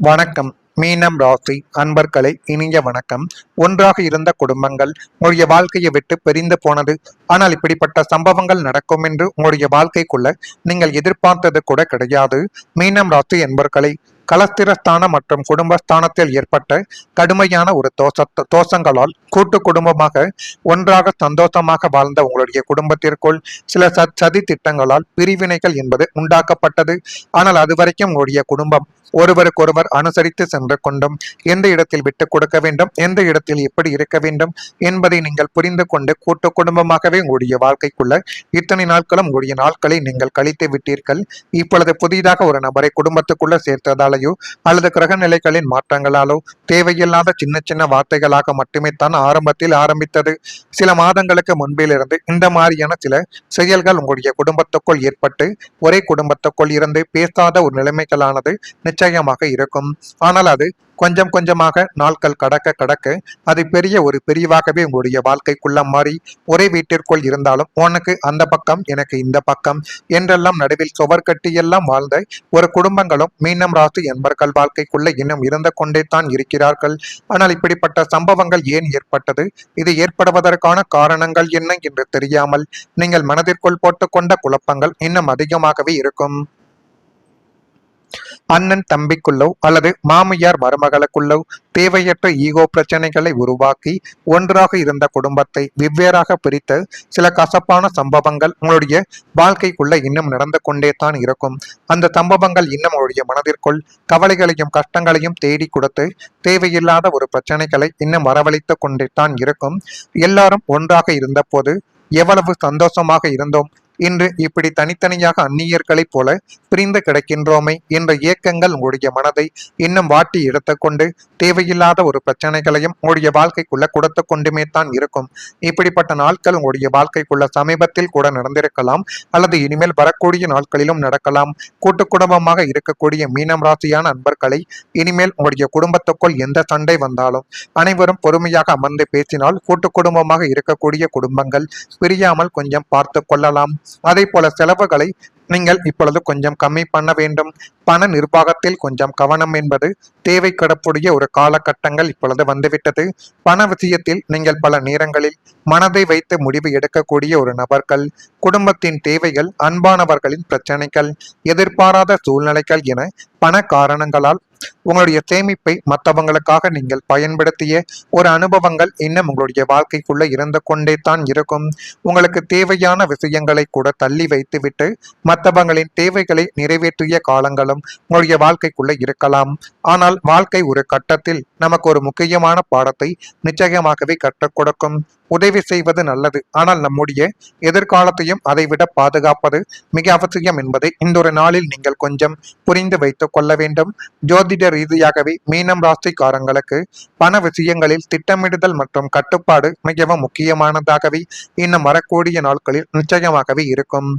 வணக்கம். மீனம் ராசி அன்பர்களே, இனிய வணக்கம். ஒன்றாக இருந்த குடும்பங்கள் உங்களுடைய வாழ்க்கையை விட்டு பிரிந்து போனது. ஆனால் இப்படிப்பட்ட சம்பவங்கள் நடக்கும் என்று உங்களுடைய வாழ்க்கைக்குள்ள நீங்கள் எதிர்பார்த்தது கூட கிடையாது. மீனம் ராசி என்பர்களை கலஸ்திரஸ்தானம் மற்றும் குடும்பஸ்தானத்தில் ஏற்பட்ட கடுமையான ஒரு தோஷங்களால் கூட்டு குடும்பமாக ஒன்றாக சந்தோஷமாக வாழ்ந்த உங்களுடைய குடும்பத்திற்குள் சில சதி திட்டங்களால் பிரிவினைகள் என்பது உண்டாக்கப்பட்டது. ஆனால் அதுவரைக்கும் உங்களுடைய குடும்பம் ஒருவருக்கொருவர் அனுசரித்து சென்று கொண்டும் எந்த இடத்தில் விட்டுக் கொடுக்க வேண்டும், எந்த இடத்தில் எப்படி இருக்க வேண்டும் என்பதை நீங்கள் புரிந்து கொண்டு கூட்டு குடும்பமாகவே உங்களுடைய வாழ்க்கைக்குள்ள இத்தனை நாட்களும் உங்களுடைய நாட்களை நீங்கள் கழித்து விட்டீர்கள். இப்பொழுது புதிதாக ஒரு நபரை குடும்பத்துக்குள்ள சேர்த்ததாலேயோ அல்லது கிரக நிலைகளின் மாற்றங்களாலோ தேவையில்லாத சின்ன சின்ன வார்த்தைகளாக மட்டுமே தான் ஆரம்பத்தில் ஆரம்பித்தது. சில மாதங்களுக்கு முன்பிலிருந்து இந்த மாதிரியான சில செயல்கள் உங்களுடைய குடும்பத்துக்குள் ஏற்பட்டு ஒரே குடும்பத்துக்குள் இருந்து பேசாத ஒரு நிலைமைகளானது நிச்சயமாக இருக்கும். ஆனால் அது கொஞ்சம் கொஞ்சமாக நாட்கள் கடக்க அது பெரிய ஒரு பிரிவாகவே உங்களுடைய வாழ்க்கைக்குள்ள மாறி ஒரே வீட்டிற்குள் இருந்தாலும் உனக்கு அந்த பக்கம் எனக்கு இந்த பக்கம் என்றெல்லாம் நடுவில் சுவர் கட்டி எல்லாம் வாழ்ந்த ஒரு குடும்பங்களும் மீனம் ராசி என்பர்கள் வாழ்க்கைக்குள்ள இன்னும் இருந்து கொண்டே தான் இருக்கிறார்கள். ஆனால் இப்படிப்பட்ட சம்பவங்கள் ஏன் ஏற்பட்டது, இது ஏற்படுவதற்கான காரணங்கள் என்ன என்று தெரியாமல் நீங்கள் மனதிற்குள் போட்டுக்கொண்ட குழப்பங்கள் இன்னும் அதிகமாகவே இருக்கும். அண்ணன் தம்பிக்குள்ளோ அல்லது மாமியார் மருமகளுக்குள்ளோ தேவையற்ற ஈகோ பிரச்சனைகளை உருவாக்கி ஒன்றாக இருந்த குடும்பத்தை வெவ்வேறாக பிரித்த சில கசப்பான சம்பவங்கள் உங்களுடைய வாழ்க்கைக்குள்ள இன்னும் நடந்து கொண்டே தான் இருக்கும். அந்த சம்பவங்கள் இன்னும் உங்களுடைய மனதிற்குள் கவலைகளையும் கஷ்டங்களையும் தேடி கொடுத்து தேவையில்லாத ஒரு பிரச்சனைகளை இன்னும் வரவழைத்து கொண்டே தான் இருக்கும். எல்லாரும் ஒன்றாக இருந்த போது எவ்வளவு சந்தோஷமாக இருந்தோம், இன்று இப்படி தனித்தனியாக அந்நியர்களைப் போல பிரிந்து கிடக்கின்றோமே என்ற இயக்கங்கள் உங்களுடைய மனதை இன்னும் வாட்டி எடுத்துக்கொண்டு தேவையில்லாத ஒரு பிரச்சனைகளையும் உங்களுடைய வாழ்க்கைக்குள்ள கொடுத்து கொண்டுமே தான் இருக்கும். இப்படிப்பட்ட நாட்கள் உங்களுடைய வாழ்க்கைக்குள்ள சமீபத்தில் கூட நடந்திருக்கலாம், அல்லது இனிமேல் வரக்கூடிய நாட்களிலும் நடக்கலாம். கூட்டு குடும்பமாக இருக்கக்கூடிய மீனம் ராசியான அன்பர்களை இனிமேல் உங்களுடைய குடும்பத்துக்குள் எந்த சண்டை வந்தாலும் அனைவரும் பொறுமையாக அமர்ந்து பேசினால் கூட்டு குடும்பமாக இருக்கக்கூடிய குடும்பங்கள் பிரியாமல் கொஞ்சம் பார்த்து கொள்ளலாம். அதே போல செலவுகளை நீங்கள் இப்பொழுது கொஞ்சம் கம்மி பண்ண வேண்டும். பண நிர்வாகத்தில் கொஞ்சம் கவனம் என்பது தேவைப்படக்கூடிய ஒரு காலகட்டங்கள் இப்பொழுது வந்துவிட்டது. பண விஷயத்தில் நீங்கள் பல நேரங்களில் மனதை வைத்து முடிவு எடுக்கக்கூடிய ஒரு நபர்கள், குடும்பத்தின் தேவைகள், அன்பானவர்களின் பிரச்சனைகள், எதிர்பாராத சூழ்நிலைகள் என பண காரணங்களால் உங்களுடைய சேமிப்பை மற்றவங்களுக்காக நீங்கள் பயன்படுத்திய ஒரு அனுபவங்கள் இன்னும் உங்களுடைய வாழ்க்கைக்குள்ள இருந்து கொண்டே தான் இருக்கும். உங்களுக்கு தேவையான விஷயங்களை கூட தள்ளி வைத்துவிட்டு மற்றவங்களின் தேவைகளை நிறைவேற்றிய காலங்களும் உங்களுடைய வாழ்க்கைக்குள்ள இருக்கலாம். ஆனால் வாழ்க்கை ஒரு கட்டத்தில் நமக்கு ஒரு முக்கியமான பாடத்தை நிச்சயமாகவே கற்றுக் கொடுக்கும். உதவி செய்வது நல்லது, ஆனால் நம்முடைய எதிர்காலத்தையும் அதைவிட பாதுகாப்பது மிக அவசியம் என்பதை இந்த ஒரு நாளில் நீங்கள் கொஞ்சம் புரிந்து வைத்துக் கொள்ள வேண்டும். ஜோதிட ரீதியாகவே மீனம் ராசிக்காரங்களுக்கு பண விஷயங்களில் திட்டமிடுதல் மற்றும் கட்டுப்பாடு மிகவும் முக்கியமானதாகவே இன்னும் வரக்கூடிய நாட்களில் நிச்சயமாகவே இருக்கும்.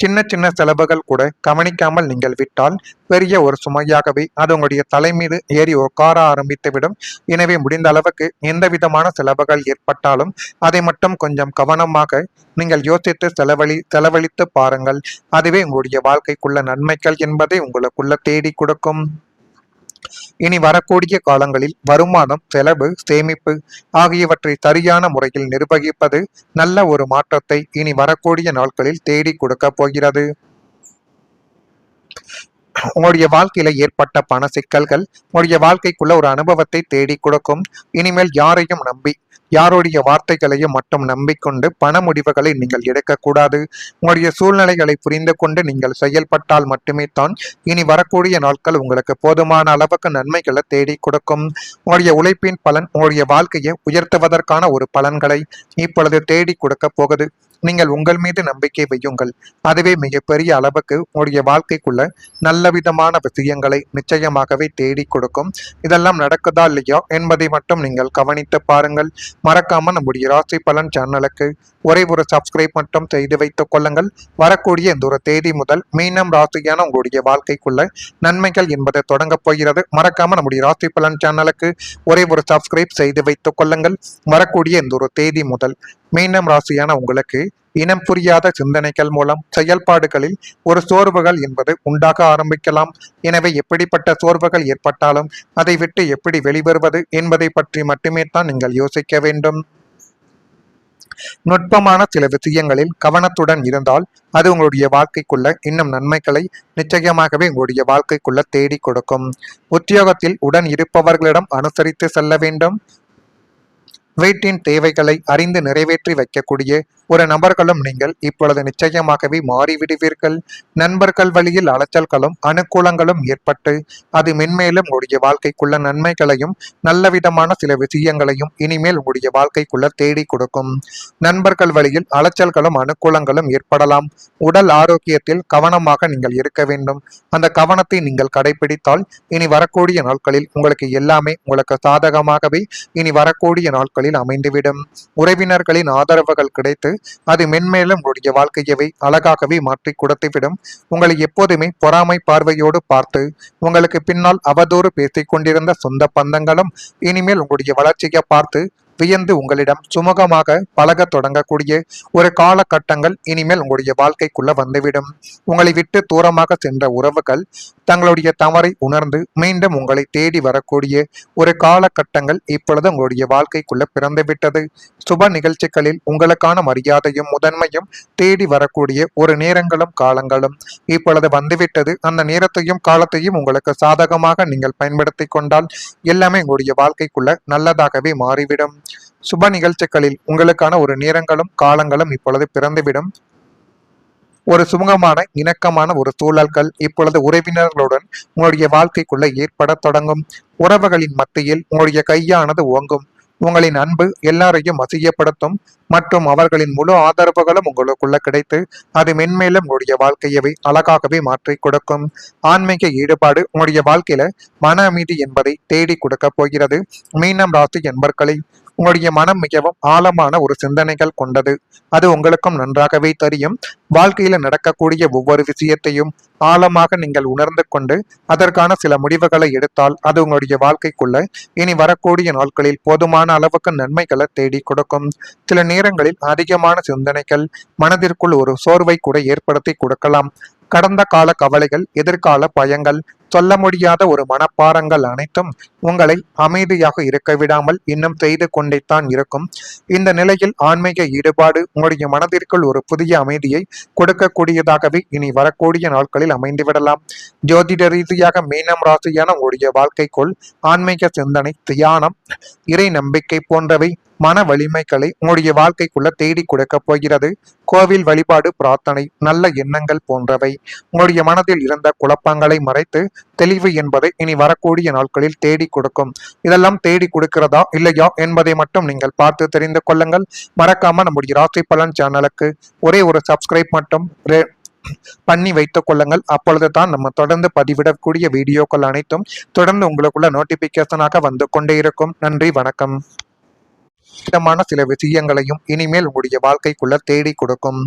சின்ன சின்ன செலவுகள் கூட கவனிக்காமல் நீங்கள் விட்டால் பெரிய ஒரு சுமையாகவே அது உங்களுடைய தலை மீது ஏறி உட்கார ஆரம்பித்துவிடும். எனவே முடிந்த அளவுக்கு எந்த விதமான செலவுகள் ஏற்பட்டாலும் அதை மட்டும் கொஞ்சம் கவனமாக நீங்கள் யோசித்து செலவழித்து பாருங்கள். அதுவே உங்களுடைய வாழ்க்கைக்குள்ள நன்மைகள் என்பதை உங்களுக்குள்ள தேடி கொடுக்கும். இனி வரக்கூடிய காலங்களில் வருமானம், செலவு, சேமிப்பு ஆகியவற்றை சரியான முறையில் நிர்வகிப்பது நல்ல ஒரு மாற்றத்தை இனி வரக்கூடிய நாட்களில் தேடி கொடுக்க போகிறது. உங்களுடைய வாழ்க்கையில ஏற்பட்ட பண சிக்கல்கள் உங்களுடைய வாழ்க்கைக்குள்ள ஒரு அனுபவத்தை தேடி கொடுக்கும். இனிமேல் யாரையும் நம்பி யாருடைய வார்த்தைகளையும் மட்டும் நம்பிக்கொண்டு பண முடிவுகளை நீங்கள் எடுக்கக்கூடாது. உங்களுடைய சூழ்நிலைகளை புரிந்து கொண்டு நீங்கள் செயல்பட்டால் மட்டுமே தான் இனி வரக்கூடிய நாட்கள் உங்களுக்கு போதுமான அளவுக்கு நன்மைகளை தேடி கொடுக்கும். உங்களுடைய உழைப்பின் பலன் உங்களுடைய வாழ்க்கையை உயர்த்துவதற்கான ஒரு பலன்களை இப்பொழுது தேடி கொடுக்க போகுது. நீங்கள் உங்கள் மீது நம்பிக்கை வையுங்கள். அதுவே மிகப்பெரிய அளவுக்கு உங்களுடைய வாழ்க்கைக்குள்ள நல்ல விதமான விஷயங்களை நிச்சயமாகவே தேடி கொடுக்கும். இதெல்லாம் நடக்குதா இல்லையா என்பதை மட்டும் நீங்கள் கவனித்து பாருங்கள். மறக்காம நம்முடைய ராசி பலன் சேனலுக்கு ஒரே ஒரு சப்ஸ்கிரைப் மட்டும் செய்து வைத்துக் கொள்ளுங்கள். வரக்கூடிய இந்த ஒரு தேதி முதல் மீனம் ராசியான உங்களுடைய வாழ்க்கைக்குள்ள நன்மைகள் என்பது தொடங்க போகிறது. மறக்காம நம்முடைய ராசி பலன் சேனலுக்கு ஒரே ஒரு சப்ஸ்கிரைப் செய்து வைத்துக் கொள்ளுங்கள். வரக்கூடிய இந்த ஒரு தேதி முதல் மீனம் ராசியான உங்களுக்கு இனம் புரியாத சிந்தனைகள் மூலம் செயல்பாடுகளில் ஒரு சோர்வுகள் என்பது உண்டாக ஆரம்பிக்கலாம். எனவே எப்படிப்பட்ட சோர்வுகள் ஏற்பட்டாலும் அதை விட்டு எப்படி வெளிவருவது என்பதை பற்றி மட்டுமே தான் நீங்கள் யோசிக்க வேண்டும். நுட்பமான சில விஷயங்களில் கவனத்துடன் இருந்தால் அது உங்களுடைய வாழ்க்கைக்குள்ள இன்னும் நன்மைகளை நிச்சயமாகவே உங்களுடைய வாழ்க்கைக்குள்ள தேடி கொடுக்கும். உத்தியோகத்தில் உடன் இருப்பவர்களிடம் அனுசரித்து செல்ல வேண்டும். வீட்டின் தேவைகளை அறிந்து நிறைவேற்றி வைக்கக்கூடிய ஒரு நபர்களும் நீங்கள் இப்பொழுது நிச்சயமாகவே மாறிவிடுவீர்கள். நண்பர்கள் வழியில் அலைச்சல்களும் அனுகூலங்களும் ஏற்பட்டு அது மென்மேலும் உங்களுடைய வாழ்க்கைக்குள்ள நன்மைகளையும் நல்ல விதமான சில விஷயங்களையும் இனிமேல் உங்களுடைய வாழ்க்கைக்குள்ள தேடி கொடுக்கும். நண்பர்கள் வழியில் அலைச்சல்களும் அனுகூலங்களும் ஏற்படலாம். உடல் ஆரோக்கியத்தில் கவனமாக நீங்கள் இருக்க வேண்டும். அந்த கவனத்தை நீங்கள் கடைபிடித்தால் இனி வரக்கூடிய நாட்களில் உங்களுக்கு எல்லாமே உங்களுக்கு சாதகமாகவே இனி வரக்கூடிய நாட்களில் அமைந்துவிடும். உறவினர்களின் ஆதரவுகள் கிடைத்து அது மென்மேலும் உங்களுடைய வாழ்க்கையவை அழகாகவே மாற்றி கொடுத்துவிடும். உங்களை எப்போதுமே பொறாமை பார்வையோடு பார்த்து உங்களுக்கு பின்னால் அவதூறு பேசிக் கொண்டிருந்த சொந்த பந்தங்களும் இனிமேல் உங்களுடைய வளர்ச்சியை பார்த்து வியந்து உங்களிடம் சுமூகமாக பழக தொடங்கக்கூடிய ஒரு காலகட்டங்கள் இனிமேல் உங்களுடைய வாழ்க்கைக்குள்ள வந்துவிடும். உங்களை விட்டு தூரமாக சென்ற உறவுகள் தங்களுடைய தவறை உணர்ந்து மீண்டும் உங்களை தேடி வரக்கூடிய ஒரு காலகட்டங்கள் இப்பொழுது உங்களுடைய வாழ்க்கைக்குள்ள பிறந்துவிட்டது. சுப நிகழ்ச்சிகளில் உங்களுக்கான மரியாதையும் முதன்மையும் தேடி வரக்கூடிய ஒரு நேரங்களும் காலங்களும் இப்பொழுது வந்துவிட்டது. அந்த நேரத்தையும் காலத்தையும் உங்களுக்கு சாதகமாக நீங்கள் பயன்படுத்தி கொண்டால் எல்லாமே உங்களுடைய வாழ்க்கைக்குள்ள நல்லதாகவே மாறிவிடும். சுப நிகழ்ச்சிகளில் உங்களுக்கான ஒரு நேரங்களும் காலங்களும் இப்பொழுது பிறந்துவிடும். ஒரு சுமூகமான இணக்கமான ஒரு சூழல்கள் இப்பொழுது உறவினர்களுடன் உங்களுடைய வாழ்க்கைக்குள்ள ஏற்பட தொடங்கும். உறவுகளின் மத்தியில் உங்களுடைய கையானது ஓங்கும். உங்களின் அன்பு எல்லாரையும் வசியப்படுத்தும் மற்றும் அவர்களின் முழு ஆதரவுகளும் உங்களுக்குள்ள கிடைத்து அது மென்மேலும் உங்களுடைய வாழ்க்கையவை அழகாகவே மாற்றி கொடுக்கும். ஆன்மீக ஈடுபாடு உங்களுடைய வாழ்க்கையில மன அமைதி என்பதை தேடி கொடுக்க போகிறது. மீனம் ராசி என்பர்களை உங்களுடைய மனம் மிகவும் ஆழமான ஒரு சிந்தனைகள் கொண்டது. அது உங்களுக்கும் நன்றாகவே தெரியும். வாழ்க்கையில நடக்கக்கூடிய ஒவ்வொரு விஷயத்தையும் ஆழமாக நீங்கள் உணர்ந்து கொண்டு அதற்கான சில முடிவுகளை எடுத்தால் அது உங்களுடைய வாழ்க்கைக்குள்ள இனி வரக்கூடிய நாட்களில் போதுமான அளவுக்கு நன்மைகளை தேடி கொடுக்கும். சில நேரங்களில் அதிகமான சிந்தனைகள் மனதிற்குள் ஒரு சோர்வை கூட ஏற்படுத்தி கொடுக்கலாம். கடந்த கால கவலைகள், எதிர்கால பயங்கள், சொல்ல முடியாத ஒரு மனப்பாரங்கள் அனைத்தும் உங்களை அமைதியாக இருக்க விடாமல் இன்னும் செய்து கொண்டேத்தான் இருக்கும். இந்த நிலையில் ஆன்மீக ஈடுபாடு உங்களுடைய மனதிற்குள் ஒரு புதிய அமைதியை கொடுக்கக்கூடியதாகவே இனி வரக்கூடிய நாட்களில் அமைந்துவிடலாம். ஜோதிட ரீதியாக மீனம் ராசியான உங்களுடைய வாழ்க்கைக்குள் ஆன்மீக சிந்தனை, தியானம், இறை நம்பிக்கை போன்றவை மன வலிமைகளை உங்களுடைய வாழ்க்கைக்குள்ள தேடி கொடுக்க போகிறது. கோவில் வழிபாடு, பிரார்த்தனை, நல்ல எண்ணங்கள் போன்றவை உங்களுடைய மனதில் இருந்த குழப்பங்களை மறைத்து தெளிவு என்பதை இனி வரக்கூடிய நாட்களில் தேடி கொடுக்கும். இதெல்லாம் தேடி கொடுக்கிறதா இல்லையா என்பதை மட்டும் நீங்கள் பார்த்து தெரிந்து கொள்ளுங்கள். மறக்காம நம்முடைய ராசி பலன் சேனலுக்கு ஒரே ஒரு சப்ஸ்கிரைப் மட்டும் பண்ணி வைத்துக் கொள்ளுங்கள். அப்பொழுது தான் நம்ம தொடர்ந்து பதிவிடக்கூடிய வீடியோக்கள் அனைத்தும் தொடர்ந்து உங்களுக்குள்ள நோட்டிபிகேஷனாக வந்து கொண்டே இருக்கும். நன்றி, வணக்கம். சில விஷயங்களையும் இனிமேல் உங்களுடைய வாழ்க்கைக்குள்ள தேடி கொடுக்கும்.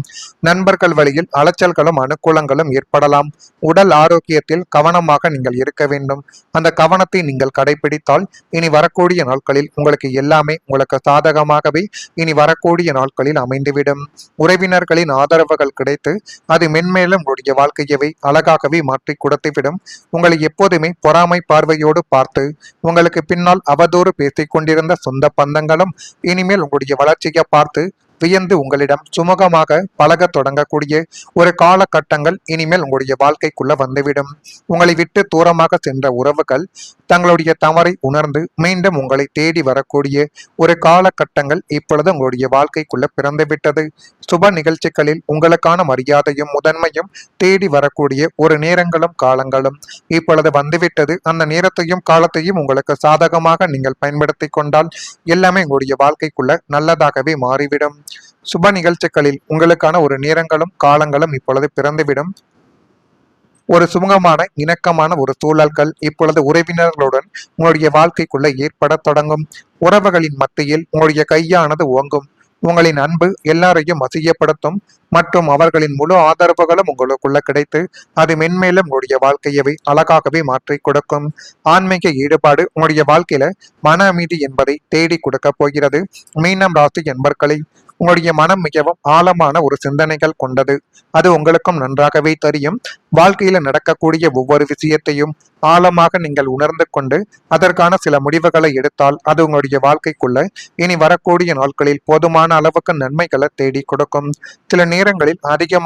நண்பர்கள் வழியில் அலைச்சல்களும் அனுகூலங்களும் ஏற்படலாம். உடல் ஆரோக்கியத்தில் கவனமாக நீங்கள் இருக்க வேண்டும். அந்த கவனத்தை நீங்கள் கடைபிடித்தால் இனி வரக்கூடிய நாட்களில் உங்களுக்கு எல்லாமே உங்களுக்கு சாதகமாகவே இனி வரக்கூடிய நாட்களில் அமைந்துவிடும். உறவினர்களின் ஆதரவுகள் கிடைத்து அது மென்மேலும் உங்களுடைய வாழ்க்கையவை அழகாகவே மாற்றி கொடுத்துவிடும். உங்களை எப்போதுமே பொறாமை பார்வையோடு பார்த்து உங்களுக்கு பின்னால் அவதூறு பேசிக் கொண்டிருந்த சொந்த பந்தங்களும் இனிமேல் உங்களுடைய வளர்ச்சியை பார்த்து வியந்து உங்களிடம் சுமூகமாக பழக தொடங்கக்கூடிய ஒரு காலகட்டங்கள் இனிமேல் உங்களுடைய வாழ்க்கைக்குள்ள வந்துவிடும். உங்களை விட்டு தூரமாக சென்ற உறவுகள் தங்களுடைய தவறை உணர்ந்து மீண்டும் உங்களை தேடி வரக்கூடிய ஒரு காலகட்டங்கள் இப்பொழுது உங்களுடைய வாழ்க்கைக்குள்ள பிறந்துவிட்டது. சுப நிகழ்ச்சிகளில் உங்களுக்கான மரியாதையும் முதன்மையும் தேடி வரக்கூடிய ஒரு நேரங்களும் காலங்களும் இப்பொழுது வந்துவிட்டது. அந்த நேரத்தையும் காலத்தையும் உங்களுக்கு சாதகமாக நீங்கள் பயன்படுத்தி கொண்டால் எல்லாமே உங்களுடைய வாழ்க்கைக்குள்ள நல்லதாகவே மாறிவிடும். சுப நிகழ்ச்சிகளில் உங்களுக்கான ஒரு நேரங்களும் காலங்களும் இப்பொழுது பிறந்துவிடும். ஒரு சுமூகமான இணக்கமான ஒரு சூழல்கள் இப்பொழுது உறவினர்களுடன் உங்களுடைய வாழ்க்கைக்குள்ள ஏற்பட தொடங்கும். உறவுகளின் மத்தியில் உங்களுடைய கையானது ஓங்கும். உங்களின் அன்பு எல்லாரையும் வசியப்படுத்தும் மற்றும் அவர்களின் முழு ஆதரவுகளும் உங்களுக்குள்ள கிடைத்து அது மென்மேலும் உங்களுடைய வாழ்க்கையவை அழகாகவே மாற்றி கொடுக்கும். ஆன்மீக ஈடுபாடு உங்களுடைய வாழ்க்கையில மன அமைதி என்பதை தேடி கொடுக்க போகிறது. மீனம் ராசி என்பர்களை உங்களுடைய மனம் மிகவும் ஆழமான ஒரு சிந்தனைகள் கொண்டது. அது உங்களுக்கும் நன்றாகவே தெரியும். வாழ்க்கையில நடக்கக்கூடிய ஒவ்வொரு விஷயத்தையும் ஆழமாக நீங்கள் உணர்ந்து கொண்டு அதற்கான சில முடிவுகளை எடுத்தால் அது உங்களுடைய வாழ்க்கைக்குள்ள இனி வரக்கூடிய நாட்களில் போதுமான அளவுக்கு நன்மைகளை தேடி கொடுக்கும். சில நேரங்களில் அதிகமாக